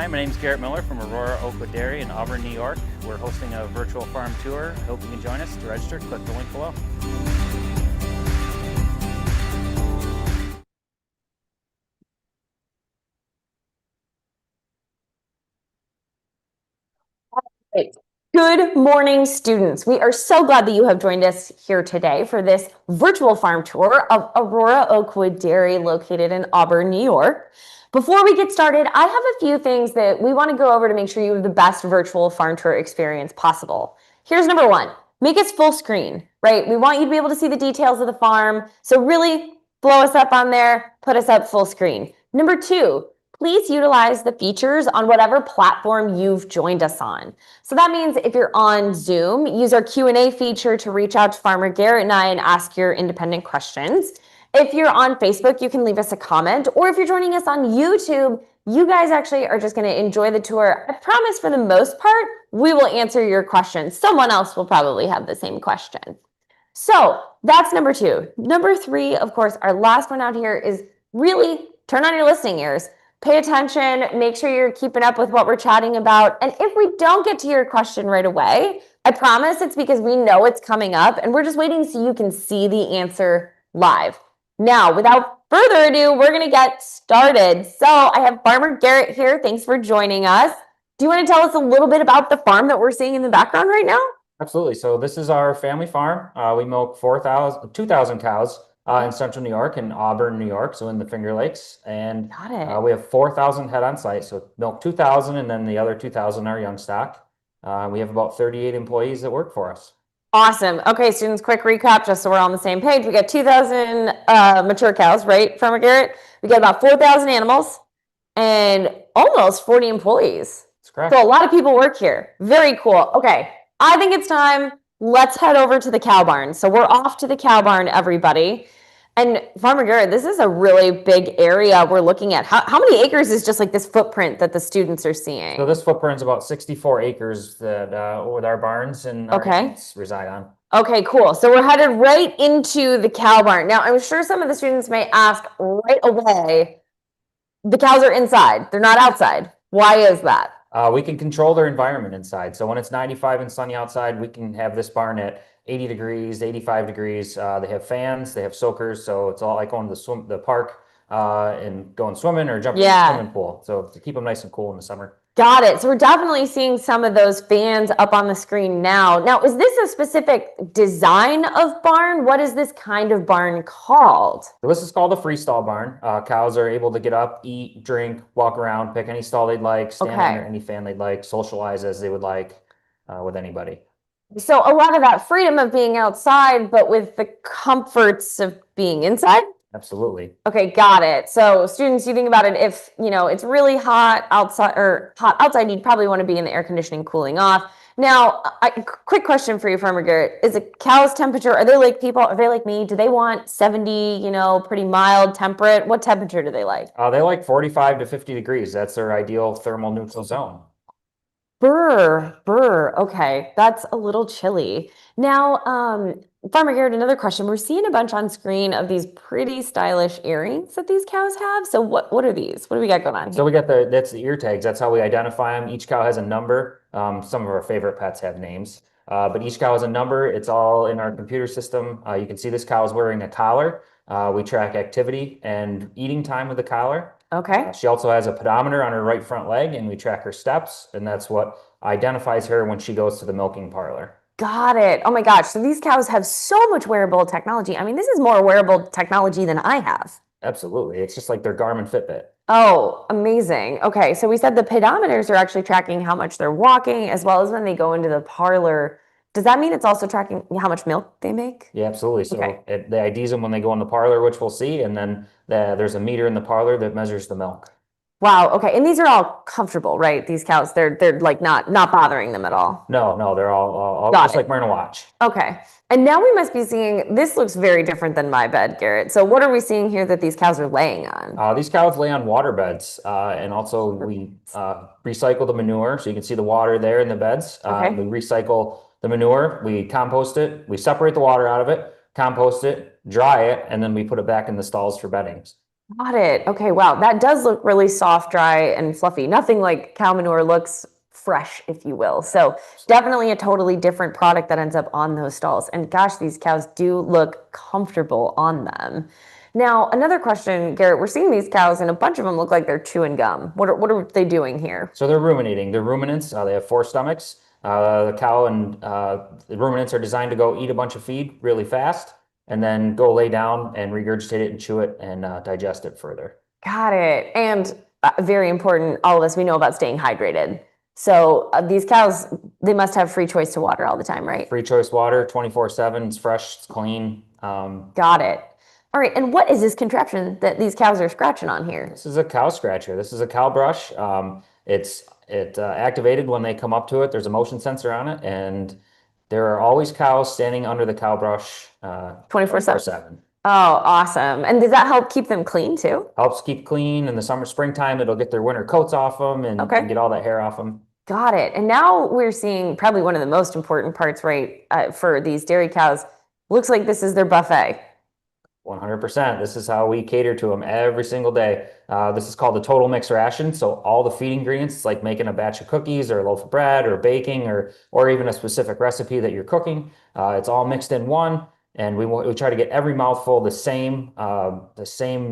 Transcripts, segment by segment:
Hi, my name is Garrett Miller from Aurora-Oakwood Dairy in Auburn, New York. We're hosting a virtual farm tour. Hope you can join us. To register, click the link below. Great. Good morning, students. We are so glad that you have joined us here today for this virtual farm tour of Aurora-Oakwood Dairy located in Auburn, New York. Before we get started, I have a few things that we want to go over to make sure you have the best virtual farm tour experience possible. Here's number one, make us full screen, right? We want you to be able to see the details of the farm. So really blow us up on there, put us up full screen. Number two, please utilize the features on whatever platform you've joined us on. So that means if you're on Zoom, use our Q&A feature to reach out to Farmer Garrett and I and ask your independent questions. If you're on Facebook, you can leave us a comment, or if you're joining us on YouTube, you guys actually are just going to enjoy the tour. I promise for the most part, we will answer your questions. Someone else will probably have the same question. So that's number two. Number three, of course, our last one out here is really turn on your listening ears. Pay attention, make sure you're keeping up with what we're chatting about. And if we don't get to your question right away, I promise it's because we know it's coming up and we're just waiting so you can see the answer live. Now, without further ado, we're going to get started. So I have Farmer Garrett here. Thanks for joining us. Do you want to tell us a little bit about the farm that we're seeing in the background right now? Absolutely. So this is our family farm. We milk 2,000 cows in central New York and Auburn, New York, so in the Finger Lakes. And Got it. we have 4,000 head on site. So milk 2,000 and then the other 2,000 are young stock. We have about 38 employees that work for us. Awesome. Okay, students, quick recap, just so we're on the same page. We got 2,000 mature cows, right, Farmer Garrett? We got about 4,000 animals and almost 40 employees. That's correct. So a lot of people work here. Very cool. Okay, I think it's time. Let's head over to the cow barn. So we're off to the cow barn, everybody. And Farmer Garrett, this is a really big area we're looking at. How many acres is just like this footprint that the students are seeing? So this footprint is about 64 acres that with our barns and our animals reside on. Okay, cool. So we're headed right into the cow barn. Now, I'm sure some of the students may ask right away, the cows are inside, they're not outside. Why is that? We can control their environment inside. So when it's 95 and sunny outside, we can have this barn at 80 degrees, 85 degrees. They have fans, they have soakers. So it's all like going to the park and going swimming or jumping in the swimming pool. So to keep them nice and cool in the summer. Got it. So we're definitely seeing some of those fans up on the screen now. Now, is this a specific design of barn? What is this kind of barn called? So this is called a freestall barn. Cows are able to get up, eat, drink, walk around, pick any stall they'd like, stand under any fan they'd like, socialize as they would like with anybody. So a lot of that freedom of being outside, but with the comforts of being inside? Absolutely. Okay, got it. So students, you think about it, if it's really hot outside or hot outside, you'd probably want to be in the air conditioning cooling off. Now, quick question for you, Farmer Garrett. Is a cow's temperature, are they like people, are they like me? Do they want 70, pretty mild, temperate? What temperature do they like? They like 45 to 50 degrees. That's their ideal thermal neutral zone. Brr. Okay, that's a little chilly. Now, Farmer Garrett, another question. We're seeing a bunch on screen of these pretty stylish earrings that these cows have. So what are these? What do we got going on? So we got that's the ear tags. That's how we identify them. Each cow has a number. Some of our favorite pets have names, but each cow has a number. It's all in our computer system. You can see this cow is wearing a collar. We track activity and eating time with the collar. Okay. She also has a pedometer on her right front leg, and we track her steps, and that's what identifies her when she goes to the milking parlor. Got it. Oh my gosh. So these cows have so much wearable technology. I mean, this is more wearable technology than I have. Absolutely. It's just like their Garmin Fitbit. Oh, amazing. Okay. So we said the pedometers are actually tracking how much they're walking as well as when they go into the parlor. Does that mean it's also tracking how much milk they make? Yeah, absolutely. So the IDs them when they go in the parlor, which we'll see, and then there's a meter in the parlor that measures the milk. Wow. Okay. And these are all comfortable, right? These cows, they're like not bothering them at all. No, they're all just like wearing a watch. Okay. And now we must be seeing, this looks very different than my bed, Garrett. So what are we seeing here that these cows are laying on? These cows lay on water beds, and also we recycle the manure. So you can see the water there in the beds. We recycle the manure, we compost it, we separate the water out of it, compost it, dry it, and then we put it back in the stalls for beddings. Got it. Okay, wow. That does look really soft, dry, and fluffy. Nothing like cow manure looks fresh, if you will. So definitely a totally different product that ends up on those stalls. And gosh, these cows do look comfortable on them. Now, another question, Garrett, we're seeing these cows and a bunch of them look like they're chewing gum. What are they doing here? So they're ruminating. They're ruminants. They have four stomachs. The cow and the ruminants are designed to go eat a bunch of feed really fast and then go lay down and regurgitate it and chew it and digest it further. Got it. And very important, all of us, we know about staying hydrated. So these cows, they must have free choice to water all the time, right? Free choice water, 24/7. It's fresh, it's clean. Got it. All right. And what is this contraption that these cows are scratching on here? This is a cow scratcher. This is a cow brush. It's activated when they come up to it. There's a motion sensor on it, and there are always cows standing under the cow brush 24/7. Oh, awesome. And does that help keep them clean too? Helps keep clean in the summer, springtime. It'll get their winter coats off them and get all that hair off them. Got it. And now we're seeing probably one of the most important parts, right, for these dairy cows. Looks like this is their buffet. 100%. This is how we cater to them every single day. This is called the total mix ration. So all the feed ingredients, it's like making a batch of cookies or a loaf of bread or baking or even a specific recipe that you're cooking. It's all mixed in one. And we try to get every mouthful the same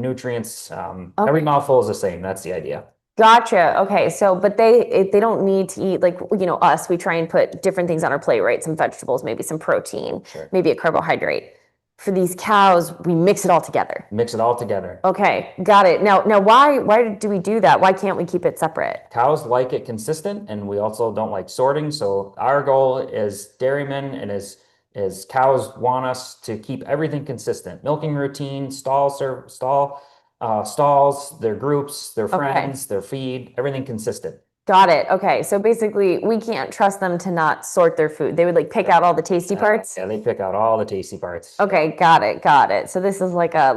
nutrients. Every mouthful is the same. That's the idea. Gotcha. Okay. So, but they don't need to eat like, us, we try and put different things on our plate, right? Some vegetables, maybe some protein, maybe a carbohydrate. For these cows, we mix it all together. Mix it all together. Okay. Got it. Now, why do we do that? Why can't we keep it separate? Cows like it consistent, and we also don't like sorting. So our goal as dairymen and as cows want us to keep everything consistent. Milking routine, stalls, their groups, their friends, their feed, everything consistent. Got it. Okay. So basically, we can't trust them to not sort their food. They would like pick out all the tasty parts. Yeah, they pick out all the tasty parts. Okay, got it. Got it. So this is like a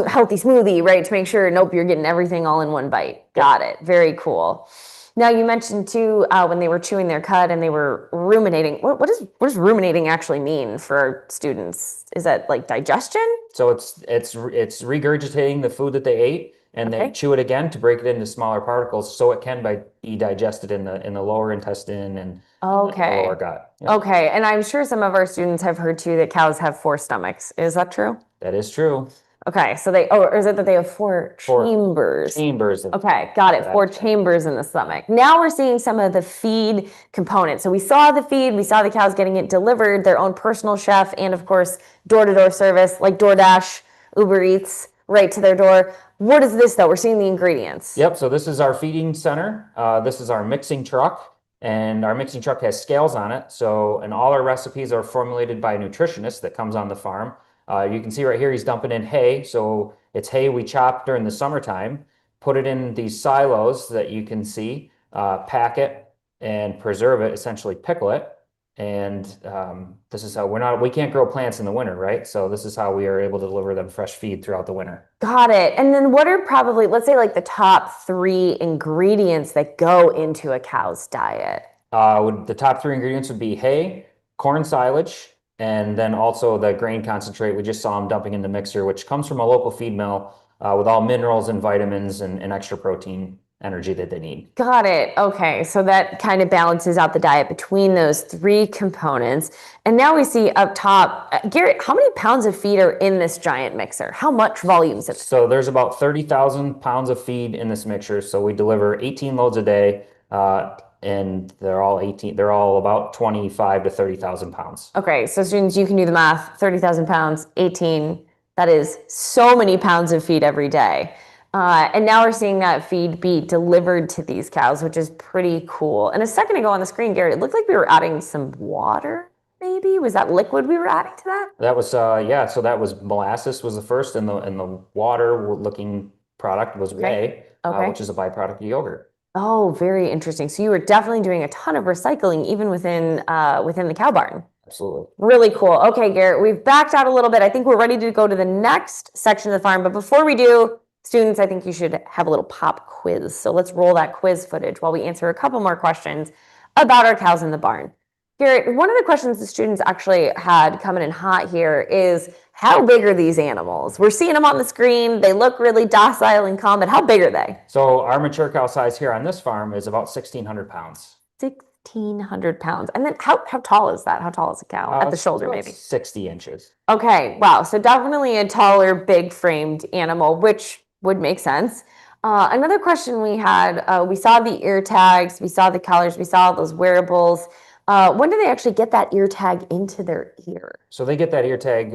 healthy smoothie, right? To make sure, nope, you're getting everything all in one bite. Got it. Very cool. Now you mentioned too when they were chewing their cud and they were ruminating. What does ruminating actually mean for our students? Is that like digestion? So it's regurgitating the food that they ate, and they chew it again to break it into smaller particles, so it can be digested in the lower intestine and the lower gut. Yep. Okay, and I'm sure some of our students have heard too that cows have four stomachs. Is that true? That is true. Okay, so or is it that they have four chambers? Chambers. Okay, got it. Four chambers in the stomach. Now we're seeing some of the feed components. So we saw the feed, we saw the cows getting it delivered, their own personal chef, and of course, door-to-door service like DoorDash, Uber Eats, right to their door. What is this though? We're seeing the ingredients. Yep, so this is our feeding center. This is our mixing truck, and our mixing truck has scales on it. And all our recipes are formulated by a nutritionist that comes on the farm. You can see right here, he's dumping in hay. So it's hay we chop during the summertime, put it in these silos that you can see, pack it and preserve it, essentially pickle it. And this is how we can't grow plants in the winter, right? So this is how we are able to deliver them fresh feed throughout the winter. Got it. And then what are probably, let's say like the top 3 ingredients that go into a cow's diet? The top 3 ingredients would be hay, corn silage, and then also the grain concentrate. We just saw them dumping in the mixer, which comes from a local feed mill with all minerals and vitamins and extra protein energy that they need. Got it. Okay. So that kind of balances out the diet between those 3 components. And now we see up top, Garrett, how many pounds of feed are in this giant mixer? How much volume is it? So there's about 30,000 pounds of feed in this mixer. So we deliver 18 loads a day. And they're all about 25 to 30,000 pounds. Okay, so students, you can do the math, 30,000 pounds, 18, that is so many pounds of feed every day. And now we're seeing that feed be delivered to these cows, which is pretty cool. And a second ago on the screen, Garrett, it looked like we were adding some water, maybe? Was that liquid we were adding to that? That was, so that was molasses was the first, and the water-looking product was whey, which is a byproduct of yogurt. Oh, very interesting. So you were definitely doing a ton of recycling even within the cow barn. Absolutely. Really cool. Okay, Garrett, we've backed out a little bit. I think we're ready to go to the next section of the farm. But before we do, students, I think you should have a little pop quiz. So let's roll that quiz footage while we answer a couple more questions about our cows in the barn. Garrett, one of the questions the students actually had coming in hot here is how big are these animals? We're seeing them on the screen. They look really docile and calm, but how big are they? So our mature cow size here on this farm is about 1,600 pounds. 1,600 pounds. And then how tall is that? How tall is a cow? At the shoulder, about maybe. 60 inches. Okay, wow. So definitely a taller, big framed animal, which would make sense. Another question we had, we saw the ear tags, we saw the collars, we saw those wearables. When do they actually get that ear tag into their ear? So they get that ear tag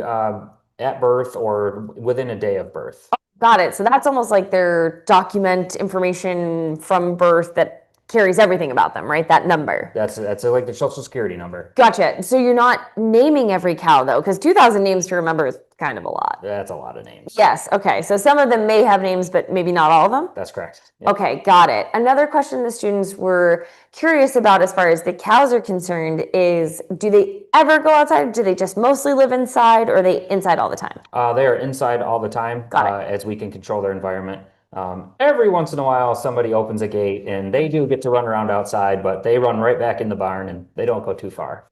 at birth or within a day of birth. Got it. So that's almost like their document information from birth that carries everything about them, right? That number. That's like the social security number. Gotcha. So you're not naming every cow though, because 2,000 names to remember is kind of a lot. That's a lot of names. Yes. Okay. So some of them may have names, but maybe not all of them. That's correct. Yep. Okay. Got it. Another question the students were curious about as far as the cows are concerned is, do they ever go outside? Do they just mostly live inside, or are they inside all the time? They are inside all the time, as we can control their environment. Every once in a while, somebody opens a gate and they do get to run around outside, but they run right back in the barn and they don't go too far.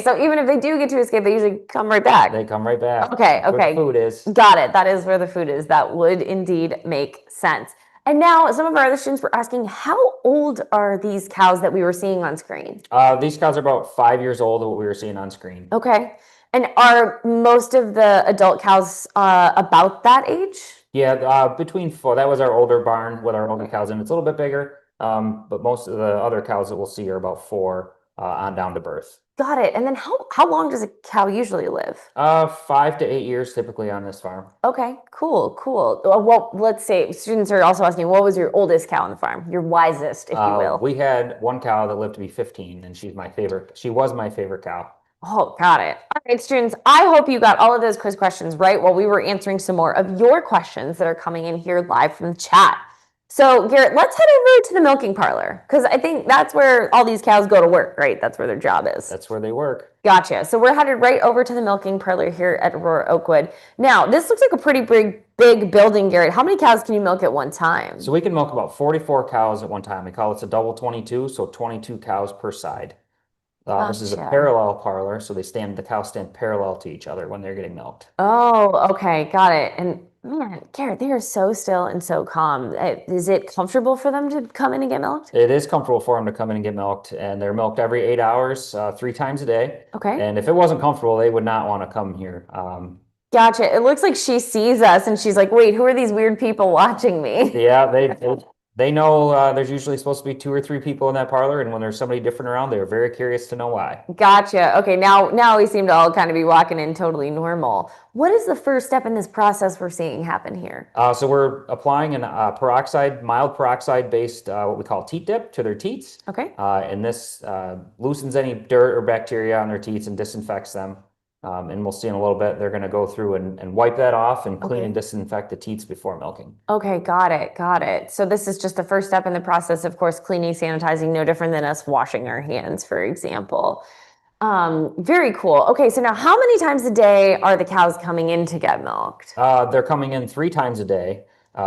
So even if they do get to escape, they usually come right back. They come right back. Okay, That's okay. where the food is. Got it. That is where the food is. That would indeed make sense. And now some of our other students were asking, how old are these cows that we were seeing on screen? These cows are about 5 years old, what we were seeing on screen. Okay. And are most of the adult cows about that age? Yeah, between four. That was our older barn with our older cows, and it's a little bit bigger. But most of the other cows that we'll see are about 4 on down to birth. Got it. And then how long does a cow usually live? 5 to 8 years typically on this farm. Okay, cool. Well, let's say students are also asking, what was your oldest cow on the farm? Your wisest, if you will. We had one cow that lived to be 15, and she's my favorite. She was my favorite cow. Oh, got it. All right, students, I hope you got all of those quiz questions right while we were answering some more of your questions that are coming in here live from the chat. So, Garrett, let's head over to the milking parlor, because I think that's where all these cows go to work, right? That's where their job is. That's where they work. Gotcha. So we're headed right over to the milking parlor here at Aurora-Oakwood. Now, this looks like a pretty big building, Garrett. How many cows can you milk at one time? So we can milk about 44 cows at one time. We call it a double 22, so 22 cows per side. This is a parallel parlor, so the cows stand parallel to each other when they're getting milked. Oh, okay, got it. And man, Garrett, they are so still and so calm. Is it comfortable for them to come in and get milked? It is comfortable for them to come in and get milked, and they're milked every 8 hours, 3 times a day. Okay. And if it wasn't comfortable, they would not want to come here. Gotcha. It looks like she sees us and she's like, wait, who are these weird people watching me? Yeah, they know there's usually supposed to be 2 or 3 people in that parlor, and when there's somebody different around, they're very curious to know why. Gotcha. Okay, now we seem to all kind of be walking in totally normal. What is the first step in this process we're seeing happen here? So we're applying a mild peroxide-based what we call teat dip to their teats. Okay. And this loosens any dirt or bacteria on their teats and disinfects them. And we'll see in a little bit, they're going to go through and wipe that off and clean and disinfect the teats before milking. Okay, got it. So this is just the first step in the process, of course, cleaning, sanitizing, no different than us washing our hands, for example. Very cool. Okay, so now how many times a day are the cows coming in to get milked? They're coming in 3 times a day,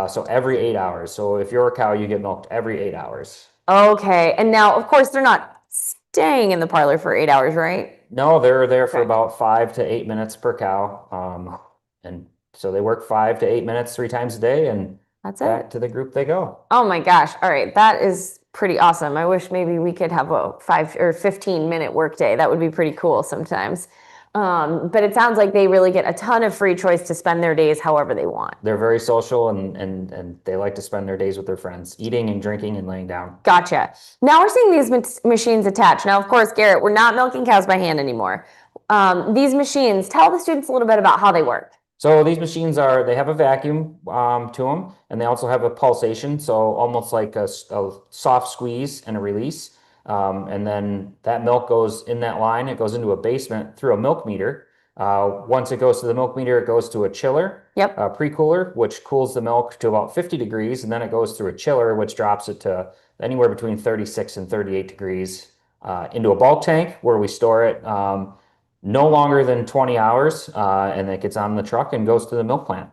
so every 8 hours. So if you're a cow, you get milked every 8 hours. Okay, and now, of course, they're not staying in the parlor for 8 hours, right? No, they're there for about 5 to 8 minutes per cow. And so they work 5 to 8 minutes 3 times a day, and that's back to the group they go. Oh my gosh. All right. That is pretty awesome. I wish maybe we could have a 5 or 15-minute workday. That would be pretty cool sometimes. But it sounds like they really get a ton of free choice to spend their days however they want. They're very social and they like to spend their days with their friends, eating and drinking and laying down. Gotcha. Now we're seeing these machines attached. Now, of course, Garrett, we're not milking cows by hand anymore. These machines, tell the students a little bit about how they work. So these machines they have a vacuum to them, and they also have a pulsation, so almost like a soft squeeze and a release. And then that milk goes in that line. It goes into a basement through a milk meter. Once it goes to the milk meter, it goes to a chiller, a pre-cooler, which cools the milk to about 50 degrees. And then it goes through a chiller, which drops it to anywhere between 36 and 38 degrees into a bulk tank where we store it no longer than 20 hours. And it gets on the truck and goes to the milk plant.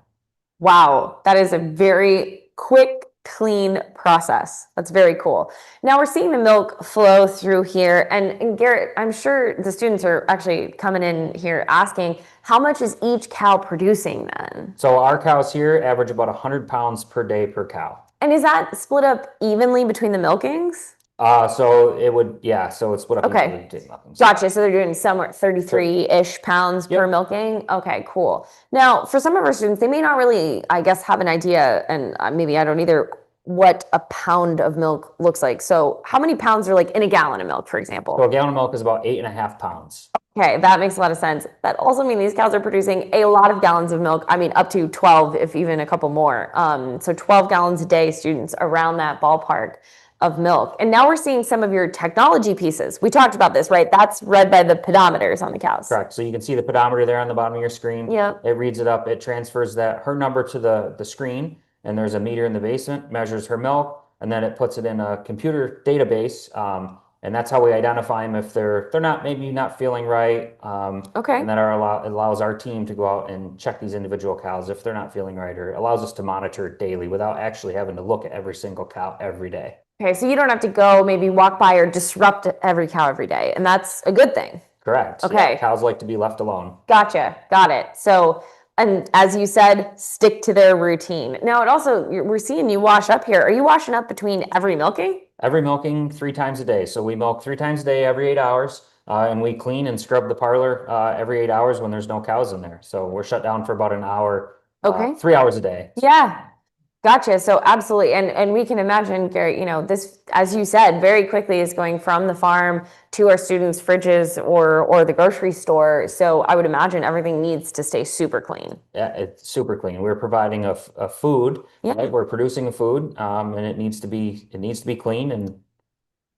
Wow, that is a very quick clean process. That's very cool. Now we're seeing the milk flow through here. And Garrett, I'm sure the students are actually coming in here asking, how much is each cow producing then? So our cows here average about 100 pounds per day per cow. And is that split up evenly between the milkings? So it would, yeah, so it's split up into Okay. the milkings. Gotcha. So they're doing somewhere 33-ish pounds per Yep. milking. Okay, cool. Now, for some of our students, they may not really, I guess, have an idea, and maybe I don't either, what a pound of milk looks like. So how many pounds are like in a gallon of milk, for example? So a gallon of milk is about 8.5 pounds. Okay, that makes a lot of sense. That also means these cows are producing a lot of gallons of milk. I mean, up to 12, if even a couple more. So 12 gallons a day, students, around that ballpark of milk. And now we're seeing some of your technology pieces. We talked about this, right? That's read by the pedometers on the cows. Correct. So you can see the pedometer there on the bottom of your screen. Yep. It reads it up. It transfers her number to the screen, and there's a meter in the basement, measures her milk, and then it puts it in a computer database. And that's how we identify them if they're maybe not feeling right. Okay. And that allows our team to go out and check these individual cows if they're not feeling right, or allows us to monitor it daily without actually having to look at every single cow every day. Okay, so you don't have to go maybe walk by or disrupt every cow every day, and that's a good thing. Correct. Okay. Yeah, cows like to be left alone. Gotcha. Got it. So, and as you said, stick to their routine. Now, we're seeing you wash up here. Are you washing up between every milking? Every milking 3 times a day. So we milk 3 times a day every 8 hours, and we clean and scrub the parlor every 8 hours when there's no cows in there. So we're shut down for about an hour, Okay. 3 hours a day. Yeah. Gotcha. So absolutely. And we can imagine, Gary, this, as you said, very quickly is going from the farm to our students' fridges or the grocery store. So I would imagine everything needs to stay super clean. Yeah, it's super clean. We're providing a food, Yeah. right? We're producing a food, and it needs to be clean and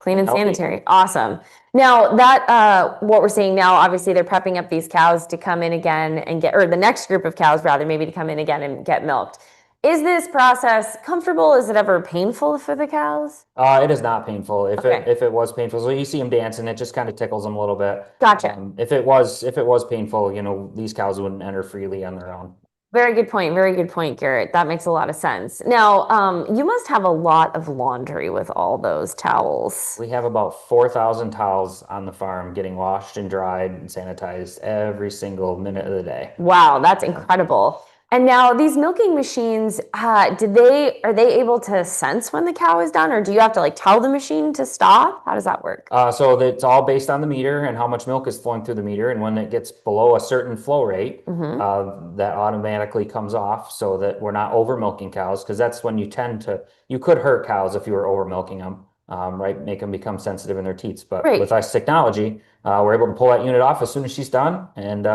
healthy. Sanitary. Awesome. Now that what we're seeing now, obviously they're prepping up these cows to come in again and or the next group of cows rather, maybe to come in again and get milked. Is this process comfortable? Is it ever painful for the cows? It is not painful. If Okay. it was painful, so you see them dancing, it just kind of tickles them a little bit. Gotcha. If it was painful, these cows wouldn't enter freely on their own. Very good point. Very good point, Garrett. That makes a lot of sense. Now, you must have a lot of laundry with all those towels. We have about 4,000 towels on the farm getting washed and dried and sanitized every single minute of the day. Wow, that's incredible. And now these milking machines, are they able to sense when the cow is done, or do you have to like tell the machine to stop? How does that work? So it's all based on the meter and how much milk is flowing through the meter. And when it gets below a certain flow rate, that automatically comes off so that we're not over milking cows, because that's when you could hurt cows if you were over milking them, right? Make them become sensitive in their teats. But Right. with us technology, we're able to pull that unit off as soon as she's done and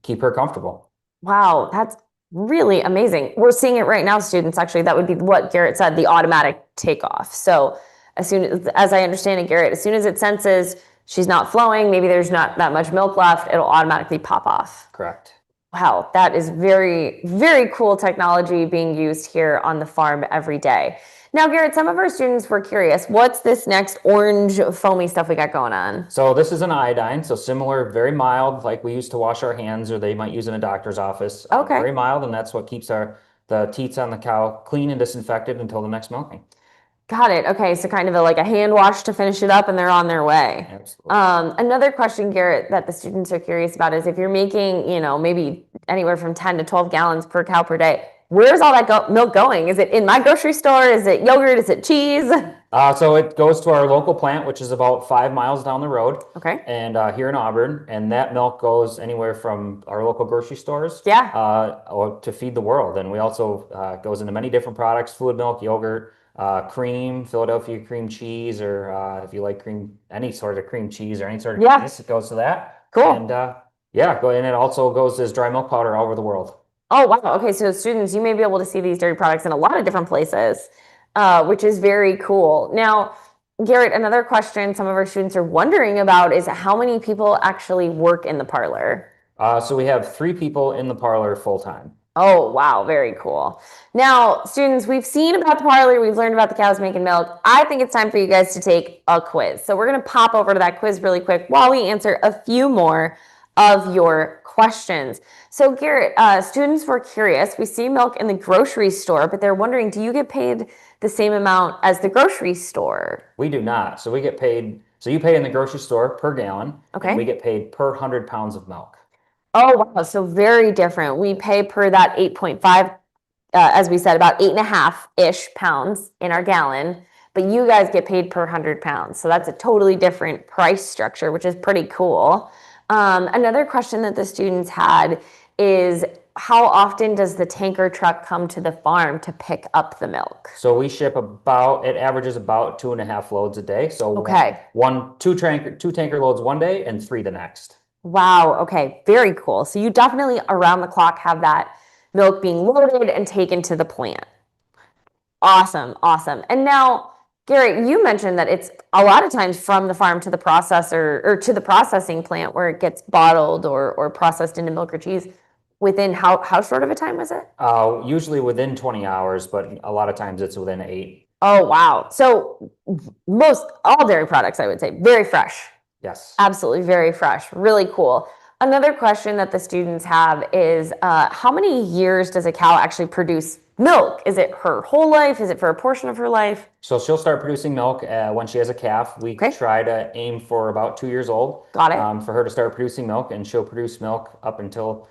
keep her comfortable. Wow, that's really amazing. We're seeing it right now, students. Actually, that would be what Garrett said, the automatic takeoff. So as I understand it, Garrett, as soon as it senses she's not flowing, maybe there's not that much milk left, it'll automatically pop off. Correct. Wow, that is very, very cool technology being used here on the farm every day. Now, Garrett, some of our students were curious, what's this next orange foamy stuff we got going on? So this is an iodine, so similar, very mild, like we use to wash our hands or they might use in a doctor's office. Okay. Very mild, and that's what keeps the teats on the cow clean and disinfected until the next milking. Got it. Okay, so kind of like a hand wash to finish it up and they're on their way. Absolutely. Another question, Garrett, that the students are curious about is if you're making, maybe anywhere from 10 to 12 gallons per cow per day, where's all that milk going? Is it in my grocery store? Is it yogurt? Is it cheese? So it goes to our local plant, which is about 5 miles down the road. Okay. And here in Auburn, and that milk goes anywhere from our local grocery stores, or to feed the world. And we also goes into many different products: fluid milk, yogurt, cream, Philadelphia cream cheese, or if you like any sort of cream cheese or any sort of cheese, it goes to that. Cool. And and it also goes as dry milk powder all over the world. Oh, wow. Okay, so students, you may be able to see these dairy products in a lot of different places, which is very cool. Now, Garrett, another question some of our students are wondering about is how many people actually work in the parlor? So we have 3 people in the parlor full-time. Oh, wow. Very cool. Now, students, we've seen about the parlor. We've learned about the cows making milk. I think it's time for you guys to take a quiz. So we're going to pop over to that quiz really quick while we answer a few more of your questions. So Garrett, students were curious. We see milk in the grocery store, but they're wondering, do you get paid the same amount as the grocery store? We do not. So we get paid, so you pay in the grocery store per gallon, and we Okay. get paid per 100 pounds of milk. Oh, wow. So very different. We pay per that 8.5, as we said, about 8.5-ish pounds in our gallon, but you guys get paid per 100 pounds. So that's a totally different price structure, which is pretty cool. Another question that the students had is, how often does the tanker truck come to the farm to pick up the milk? So we ship about, it averages about 2.5 loads a day. So Okay. two tanker loads one day and 3 the next. Wow. Okay. Very cool. So you definitely around the clock have that milk being loaded and taken to the plant. Awesome. Awesome. And now, Garrett, you mentioned that it's a lot of times from the farm to the processor or to the processing plant where it gets bottled or processed into milk or cheese within how short of a time was it? Usually within 20 hours, but a lot of times it's within 8. Oh, wow. So most all dairy products, I would say, very fresh. Yes. Absolutely very fresh. Really cool. Another question that the students have is, how many years does a cow actually produce milk? Is it her whole life? Is it for a portion of her life? So she'll start producing milk when she has a calf. We Okay. try to aim for about 2 years old. Got it. For her to start producing milk, and she'll produce milk up until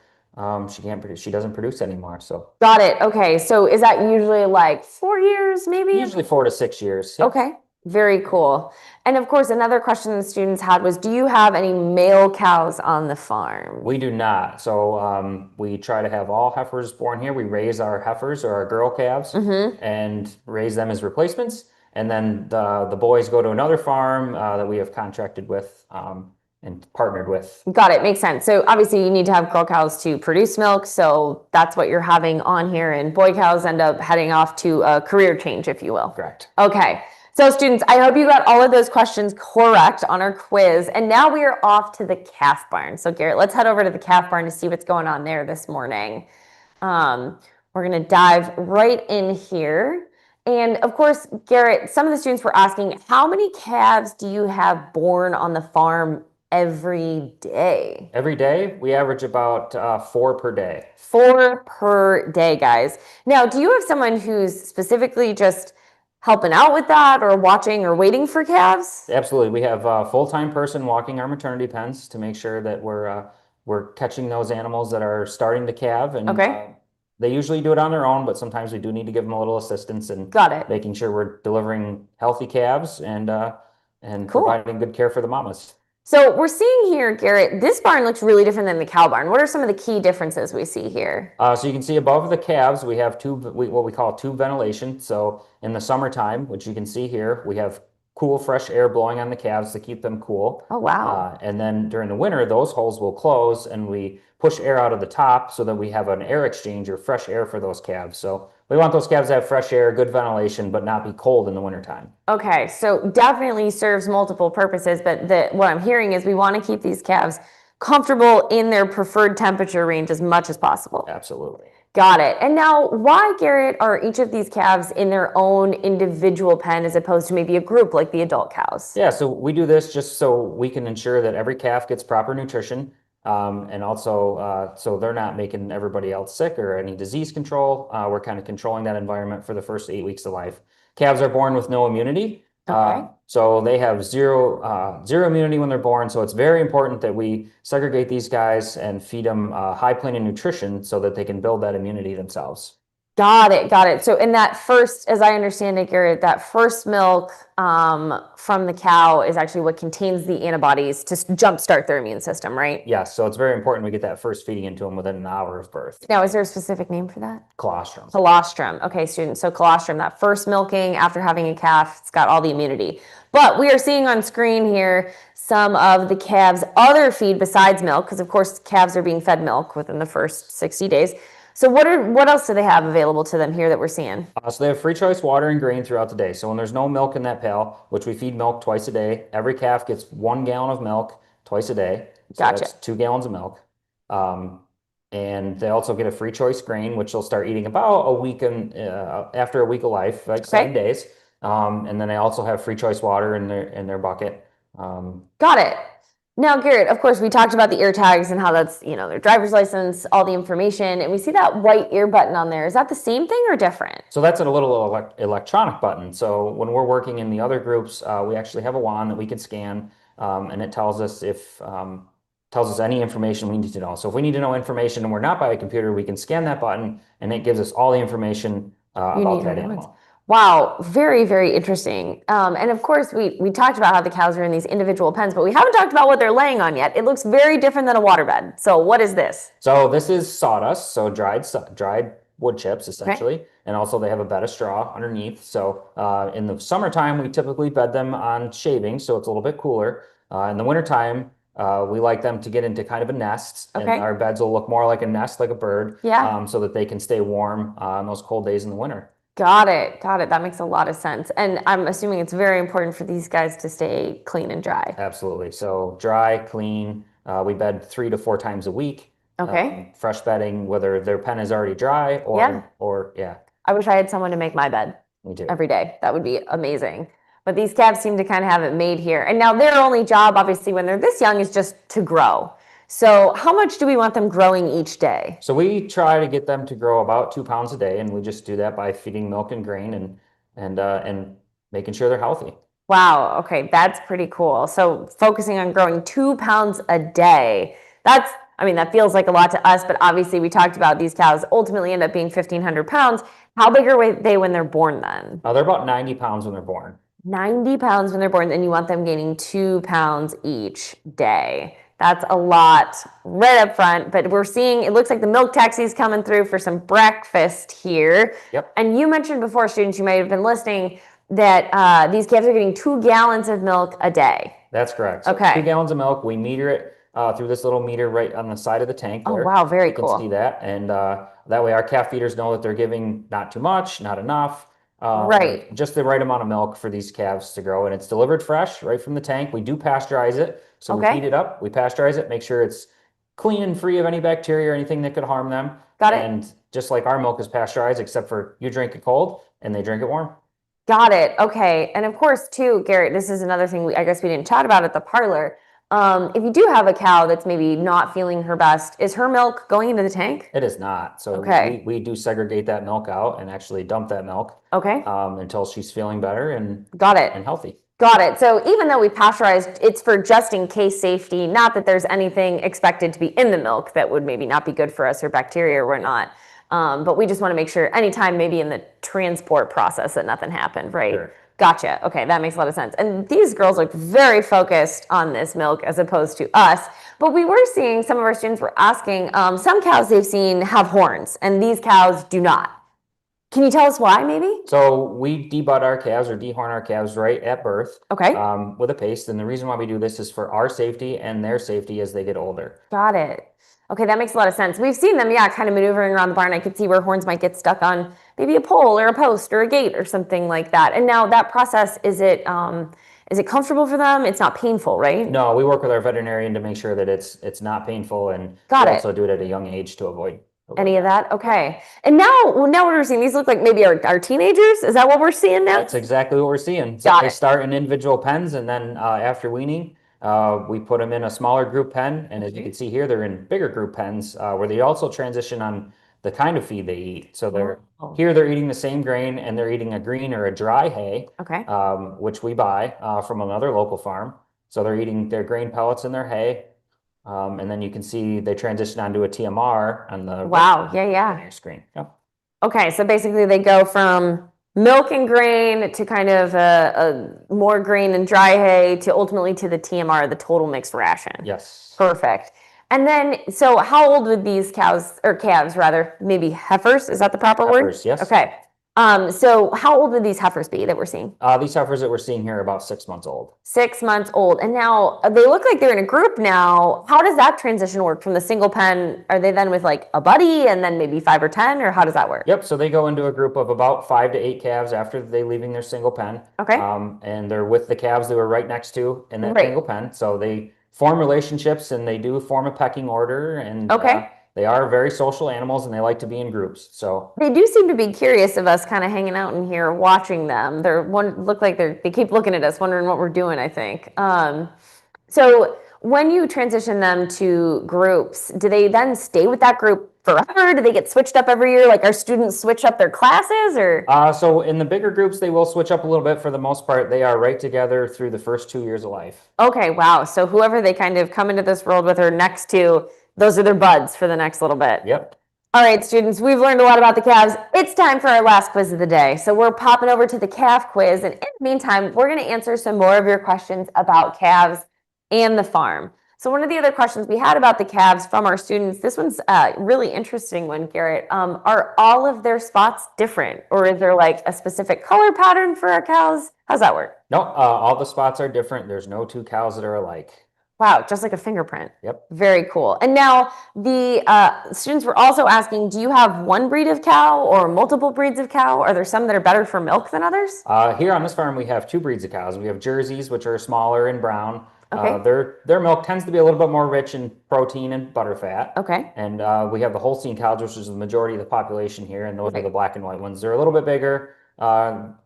she can't produce. She doesn't produce anymore. So Got it. Okay. So is that usually like 4 years, maybe? usually 4 to 6 years. Yep. Okay. Very cool. And of course, another question the students had was, do you have any male cows on the farm? We do not. So we try to have all heifers born here. We raise our heifers or our girl calves and raise them as replacements. And then the boys go to another farm that we have contracted with and partnered with. Got it. Makes sense. So obviously you need to have girl cows to produce milk. So that's what you're having on here. And boy cows end up heading off to a career change, if you will. Correct. Okay. So students, I hope you got all of those questions correct on our quiz. And now we are off to the calf barn. So Garrett, let's head over to the calf barn to see what's going on there this morning. We're going to dive right in here. And of course, Garrett, some of the students were asking, how many calves do you have born on the farm every day? Every day, we average about 4 per day. 4 per day, guys. Now, do you have someone who's specifically just helping out with that or watching or waiting for calves? Absolutely. We have a full-time person walking our maternity pens to make sure that we're catching those animals that are starting to calve. And Okay. they usually do it on their own, but sometimes we do need to give them a little assistance in Got it. making sure we're delivering healthy calves and Cool. providing good care for the mamas. So we're seeing here, Garrett, this barn looks really different than the cow barn. What are some of the key differences we see here? So you can see above the calves, we have what we call tube ventilation. So in the summertime, which you can see here, we have cool, fresh air blowing on the calves to keep them cool. Oh, wow. And then during the winter, those holes will close and we push air out of the top so that we have an air exchange or fresh air for those calves. So we want those calves to have fresh air, good ventilation, but not be cold in the wintertime. Okay, so definitely serves multiple purposes, but what I'm hearing is we want to keep these calves comfortable in their preferred temperature range as much as possible. Absolutely. Got it. And now, why, Garrett, are each of these calves in their own individual pen as opposed to maybe a group like the adult cows? Yeah, so we do this just so we can ensure that every calf gets proper nutrition. And also, so they're not making everybody else sick or any disease control. We're kind of controlling that environment for the first 8 weeks of life. Calves are born with no immunity. Okay. So they have zero immunity when they're born. So it's very important that we segregate these guys and feed them high plain nutrition so that they can build that immunity themselves. Got it. Got it. So in that first, as I understand it, Garrett, that first milk from the cow is actually what contains the antibodies to jumpstart their immune system, right? Yes. So it's very important we get that first feeding into them within an hour of birth. Now, is there a specific name for that? Colostrum. Colostrum. Okay, students. So colostrum, that first milking after having a calf, it's got all the immunity. But we are seeing on screen here some of the calves' other feed besides milk, because of course calves are being fed milk within the first 60 days. So what else do they have available to them here that we're seeing? So they have free choice water and grain throughout the day. So when there's no milk in that pail, which we feed milk twice a day, every calf gets 1 gallon of milk twice a day. So Gotcha. that's 2 gallons of milk. And they also get a free choice grain, which they'll start eating about a week after a week of life, like 7 days. And then they also have free choice water in their bucket. Got it. Now, Garrett, of course, we talked about the ear tags and how that's, their driver's license, all the information, and we see that white ear button on there. Is that the same thing or different? So that's a little electronic button. So when we're working in the other groups, we actually have a wand that we can scan, and it tells us if tells us any information we need to know. So if we need to know information and we're not by a computer, we can scan that button, and it gives us all the information You about need that to know. animal. Wow, very, very interesting. And of course, we talked about how the cows are in these individual pens, but we haven't talked about what they're laying on yet. It looks very different than a waterbed. So what is this? So this is sawdust, so dried wood chips essentially, Okay. and also they have a bed of straw underneath. So in the summertime, we typically bed them on shavings, so it's a little bit cooler. In the wintertime, we like them to get into kind of a nest, and Okay. our beds will look more like a nest, like a bird, Yeah. so that they can stay warm on those cold days in the winter. Got it. Got it. That makes a lot of sense. And I'm assuming it's very important for these guys to stay clean and dry. Absolutely. So dry, clean. We bed 3 to 4 times a week. Okay. Fresh bedding, whether their pen is already dry Yeah. or yeah, I wish I had someone to make my bed me too. every day. That would be amazing. But these calves seem to kind of have it made here. And now their only job, obviously, when they're this young is just to grow. So how much do we want them growing each day? So we try to get them to grow about 2 pounds a day, and we just do that by feeding milk and grain and making sure they're healthy. Wow. Okay. That's pretty cool. So focusing on growing 2 pounds a day. That feels like a lot to us, but obviously we talked about these cows ultimately end up being 1,500 pounds. How big are they when they're born then? They're about 90 pounds when they're born. 90 pounds when they're born, and you want them gaining 2 pounds each day. That's a lot right up front, but we're seeing, it looks like the milk taxi's coming through for some breakfast here. Yep. And you mentioned before, students, you might have been listening, that these calves are getting 2 gallons of milk a day. That's correct. So Okay. 2 gallons of milk, we meter it through this little meter right on the side of the tank Oh, there. wow, very You can cool. see that. And that way our calf feeders know that they're giving not too much, not enough. Right. Just the right amount of milk for these calves to grow. And it's delivered fresh right from the tank. We do pasteurize it. So we Okay. heat it up, we pasteurize it, make sure it's clean and free of any bacteria or anything that could harm them. Got it. And just like our milk is pasteurized, except for you drink it cold and they drink it warm. Got it. Okay. And of course, too, Garrett, this is another thing I guess we didn't chat about at the parlor. If you do have a cow that's maybe not feeling her best, is her milk going into the tank? It is not. So Okay. we do segregate that milk out and actually dump that milk Okay. until she's feeling better Got it. and healthy. Got it. So even though we pasteurized, it's for just in case safety, not that there's anything expected to be in the milk that would maybe not be good for us or bacteria or whatnot. But we just want to make sure anytime maybe in the transport process that nothing happened, right? Sure. Gotcha. Okay, that makes a lot of sense. And these girls look very focused on this milk as opposed to us. But we were seeing, some of our students were asking, some cows they've seen have horns and these cows do not. Can you tell us why maybe? So we debud our calves or dehorn our calves right at birth. Okay. With a paste. And the reason why we do this is for our safety and their safety as they get older. Got it. Okay, that makes a lot of sense. We've seen them, yeah, kind of maneuvering around the barn. I could see where horns might get stuck on maybe a pole or a post or a gate or something like that. And now that process, is it comfortable for them? It's not painful, right? No, we work with our veterinarian to make sure that it's not painful, and Got we it. also do it at a young age to avoid Any of that? Okay. And now what we're seeing, these look like maybe our teenagers. Is that what we're seeing now? That's exactly what we're seeing. So Got they it. start in individual pens, and then after weaning, we put them in a smaller group pen. And as you can see here, they're in bigger group pens where they also transition on the kind of feed they eat. So Oh. here they're eating the same grain, and they're eating a green or a dry hay, Okay. which we buy from another local farm. So they're eating their grain pellets and their hay. And then you can see they transition onto a TMR on the Wow. Yeah. on your screen. Yep. Okay, so basically they go from milk and grain to kind of a more grain and dry hay to ultimately to the TMR, the total mixed ration. Yes. Perfect. And then, so how old would these cows, or calves rather, maybe heifers? Is that the proper word? Heifers, yes. Okay. So how old would these heifers be that we're seeing? These heifers that we're seeing here are about 6 months old. 6 months old. And now they look like they're in a group now. How does that transition work from the single pen? Are they then with like a buddy and then maybe 5 or 10, or how does that work? Yep. So they go into a group of about 5 to 8 calves after they leaving their single pen. Okay. And they're with the calves they were right next to in that Right. single pen. So they form relationships and they do form a pecking order. And Okay. they are very social animals and they like to be in groups. So They do seem to be curious of us kind of hanging out in here watching them. They keep looking at us, wondering what we're doing, I think. So When you transition them to groups, do they then stay with that group forever? Do they get switched up every year? Like, our students switch up their classes or? So in the bigger groups, they will switch up a little bit. For the most part, they are right together through the first 2 years of life. Okay, wow. So whoever they kind of come into this world with or next to, those are their buds for the next little bit. Yep. All right, students, we've learned a lot about the calves. It's time for our last quiz of the day. So we're popping over to the calf quiz. And in the meantime, we're going to answer some more of your questions about calves and the farm. So one of the other questions we had about the calves from our students, this one's a really interesting one, Garrett. Are all of their spots different, or is there like a specific color pattern for our cows? How's that work? No, all the spots are different. There's no two cows that are alike. Wow, just like a fingerprint. Yep. Very cool. And now the students were also asking, do you have one breed of cow or multiple breeds of cow? Are there some that are better for milk than others? Here on this farm, we have two breeds of cows. We have Jerseys, which are smaller and brown. Okay. Their milk tends to be a little bit more rich in protein and butter fat. Okay. And we have the Holstein cows, which is the majority of the population here, and those are Right. the black and white ones. They're a little bit bigger,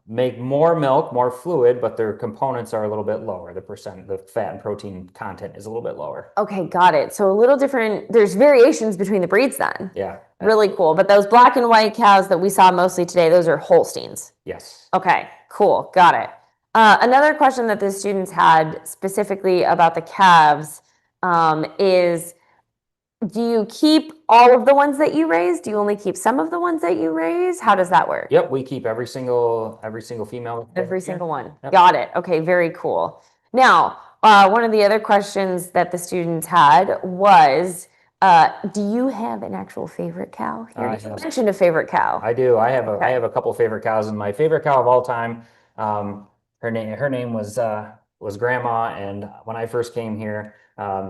make more milk, more fluid, but their components are a little bit lower. The fat and protein content is a little bit lower. Okay, got it. So a little different. There's variations between the breeds then. Yeah. Really cool. But those black and white cows that we saw mostly today, those are Holsteins. Yes. Okay, cool. Got it. Another question that the students had specifically about the calves is, do you keep all of the ones that you raise? Do you only keep some of the ones that you raise? How does that work? Yep, we keep every single female. Every single one. Yep. Got it. Okay, very cool. Now, one of the other questions that the students had was, do you have an actual favorite cow? You mentioned a favorite cow. I do. I have Okay. a couple favorite cows, and my favorite cow of all time, her name was Grandma, and when I first came here,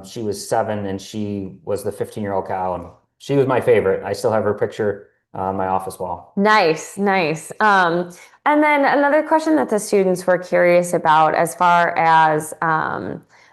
she was 7, and she was the 15-year-old cow, and she was my favorite. I still have her picture on my office wall. Nice, nice. And then another question that the students were curious about as far as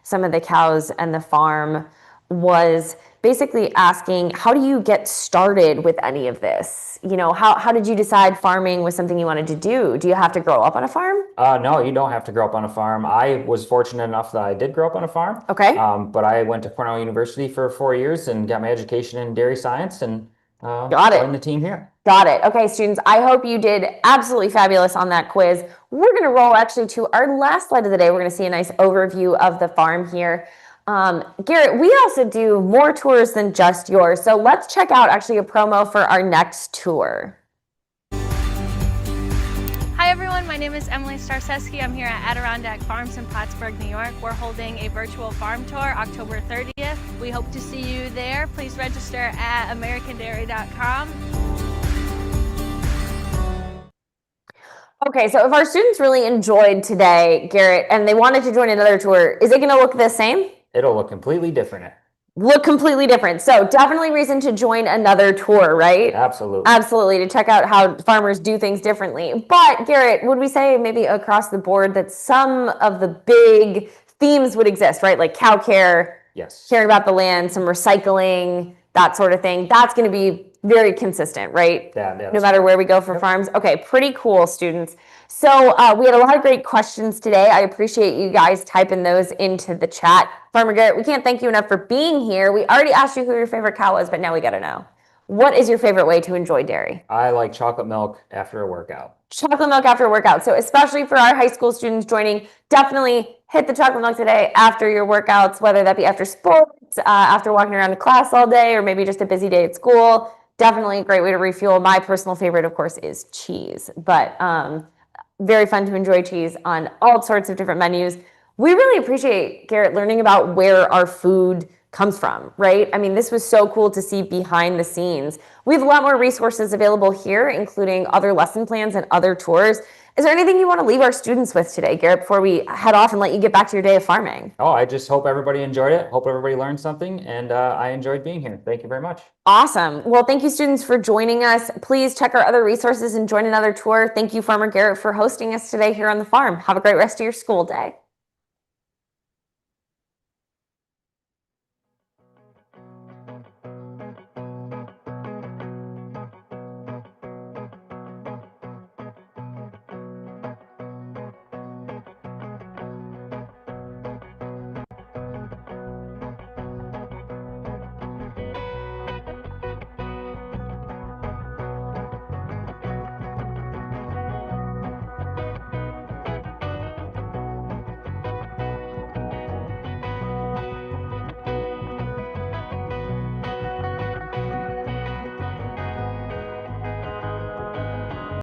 some of the cows and the farm was basically asking, how do you get started with any of this? You know, how did you decide farming was something you wanted to do? Do you have to grow up on a farm? No, you don't have to grow up on a farm. I was fortunate enough that I did grow up on a farm. Okay. But I went to Cornell University for 4 years and got my education in dairy science and Got it. joined the team here. Got it. Okay, students, I hope you did absolutely fabulous on that quiz. We're going to roll actually to our last slide of the day. We're going to see a nice overview of the farm here. Garrett, we also do more tours than just yours. So let's check out actually a promo for our next tour. Hi everyone, my name is Emily Starseski. I'm here at Adirondack Farms in Plattsburgh, New York. We're holding a virtual farm tour October 30th. We hope to see you there. Please register at americandairy.com. Okay, so if our students really enjoyed today, Garrett, and they wanted to join another tour, is it going to look the same? It'll look completely different. Look completely different. So definitely reason to join another tour, right? Absolutely. Absolutely, to check out how farmers do things differently. But Garrett, would we say maybe across the board that some of the big themes would exist, right? Like cow care, Yes. caring about the land, some recycling, that sort of thing. That's going to be very consistent, right? Yeah, No matter where we go for farms. Okay, pretty cool, students. So we had a lot of great questions today. I appreciate you guys typing those into the chat. Farmer Garrett, we can't thank you enough for being here. We already asked you who your favorite cow was, but now we got to know. What is your favorite way to enjoy dairy? I like chocolate milk after a workout. Chocolate milk after a workout. So especially for our high school students joining, definitely hit the chocolate milk today after your workouts, whether that be after sports, after walking around to class all day, or maybe just a busy day at school. Definitely a great way to refuel. My personal favorite, of course, is cheese, but very fun to enjoy cheese on all sorts of different menus. We really appreciate, Garrett, learning about where our food comes from, right? I mean, this was so cool to see behind the scenes. We have a lot more resources available here, including other lesson plans and other tours. Is there anything you want to leave our students with today, Garrett, before we head off and let you get back to your day of farming? Oh, I just hope everybody enjoyed it. Hope everybody learned something, and I enjoyed being here. Thank you very much. Awesome. Well, thank you, students, for joining us. Please check our other resources and join another tour. Thank you, Farmer Garrett, for hosting us today here on the farm. Have a great rest of your school day.